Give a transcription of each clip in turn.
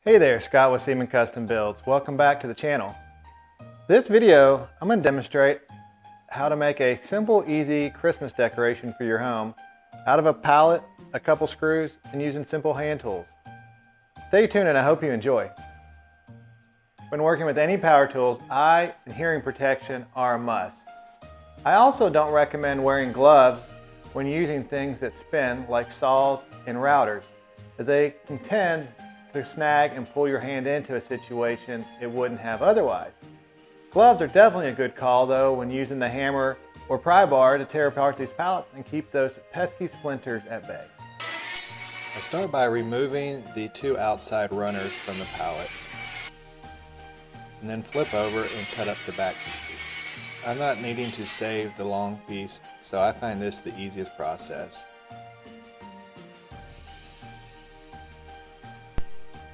Hey there, Scott with Seaman Custom Builds. Welcome back to the channel. This video, I'm going to demonstrate how to make a simple, easy Christmas decoration for your home out of a pallet, a couple screws, and using simple hand tools. Stay tuned and I hope you enjoy. When working with any power tools, eye and hearing protection are a must. I also don't recommend wearing gloves when using things that spin like saws and routers, as they can tend to snag and pull your hand into a situation it wouldn't have otherwise. Gloves are definitely a good call though when using the hammer or pry bar to tear apart these pallets and keep those pesky splinters at bay. I start by removing the two outside runners from the pallet and then flip over and cut up the back pieces. I'm not needing to save the long piece, so I find this the easiest process.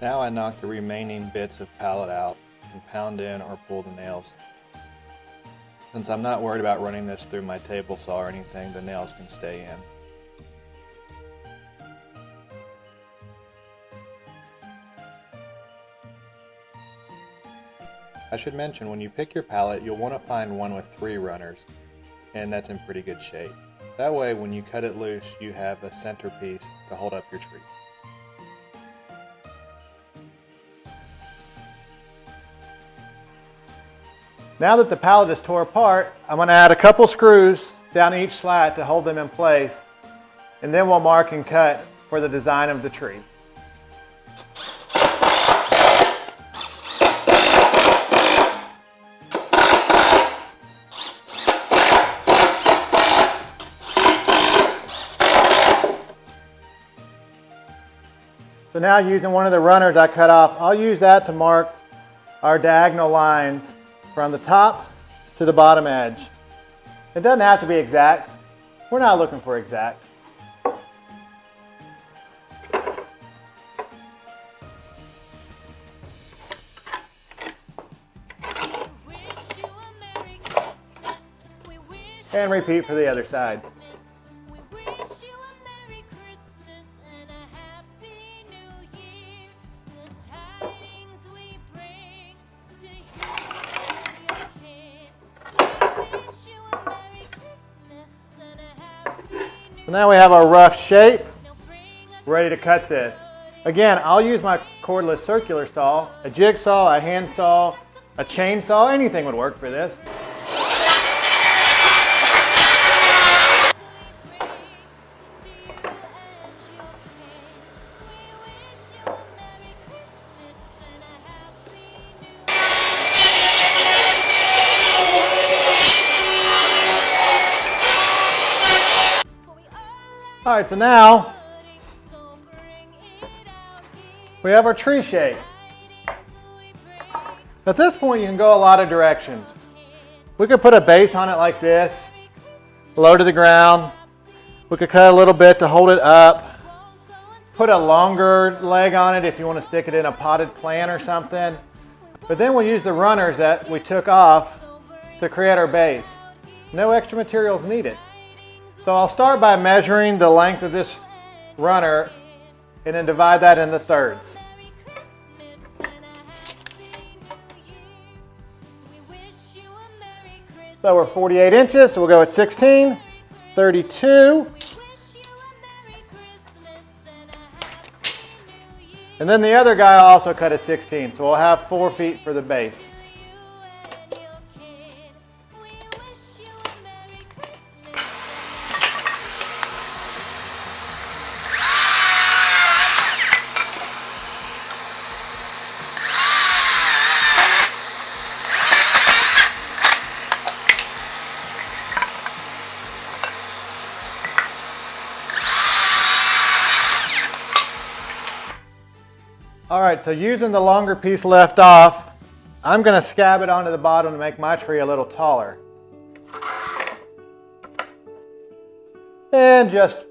Now I knock the remaining bits of pallet out and pound in or pull the nails. Since I'm not worried about running this through my table saw or anything, the nails can stay in. I should mention, when you pick your pallet, you'll want to find one with 3 runners, and that's in pretty good shape. That way, when you cut it loose, you have a centerpiece to hold up your tree. Now that the pallet is tore apart, I'm going to add a couple screws down each slat to hold them in place, and then we'll mark and cut for the design of the tree. So now, using one of the runners I cut off, I'll use that to mark our diagonal lines from the top to the bottom edge. It doesn't have to be exact. We're not looking for exact. And repeat for the other side. So now we have our rough shape, ready to cut this. Again, I'll use my cordless circular saw, a jigsaw, a hand saw, a chainsaw, anything would work for this. Alright, so now we have our tree shape. At this point you can go a lot of directions. We could put a base on it like this, low to the ground. We could cut a little bit to hold it up. Put a longer leg on it if you want to stick it in a potted plant or something. But then we'll use the runners that we took off to create our base. No extra materials needed. So I'll start by measuring the length of this runner and then divide that into thirds. So we're 48 inches, so we'll go at 16, 32, and then the other guy also cut at 16, so we'll have 4 feet for the base. Alright, so using the longer piece left off, I'm going to scab it onto the bottom to make my tree a little taller. And just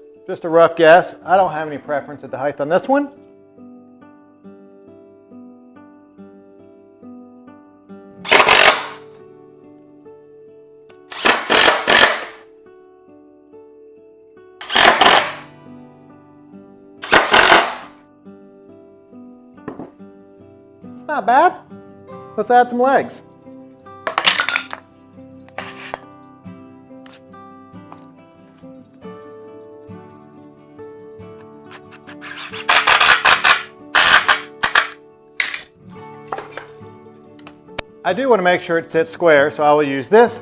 a rough guess, I don't have any preference at the height on this one. Not bad. Let's add some legs. I do want to make sure it sits square, so I will use this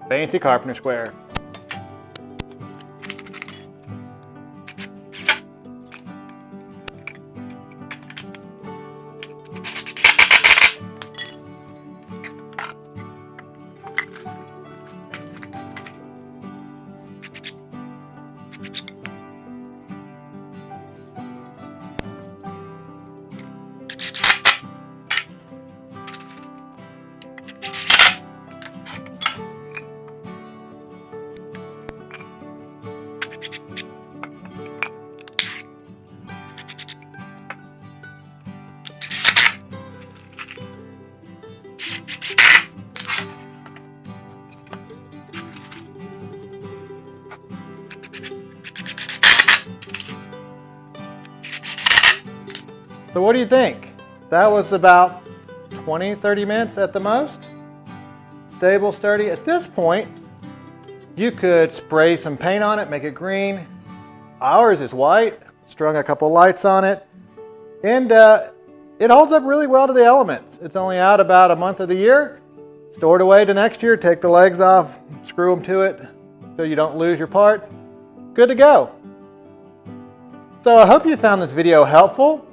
fancy carpenter square. So what do you think? That was about 20-30 minutes at the most. Stable, sturdy. At this point, you could spray some paint on it, make it green. Ours is white. Strung a couple lights on it. And it holds up really well to the elements. It's only out about a month of the year. Stored away to next year. Take the legs off, screw them to it so you don't lose your parts. Good to go. So I hope you found this video helpful.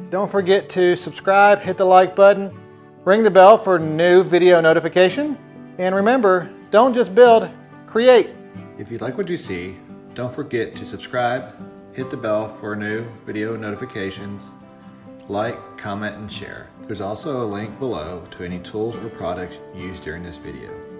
Don't forget to subscribe, hit the like button, ring the bell for new video notifications, and remember, don't just build, create. If you like what you see, don't forget to subscribe, hit the bell for new video notifications, like, comment, and share. There's also a link below to any tools or products used during this video.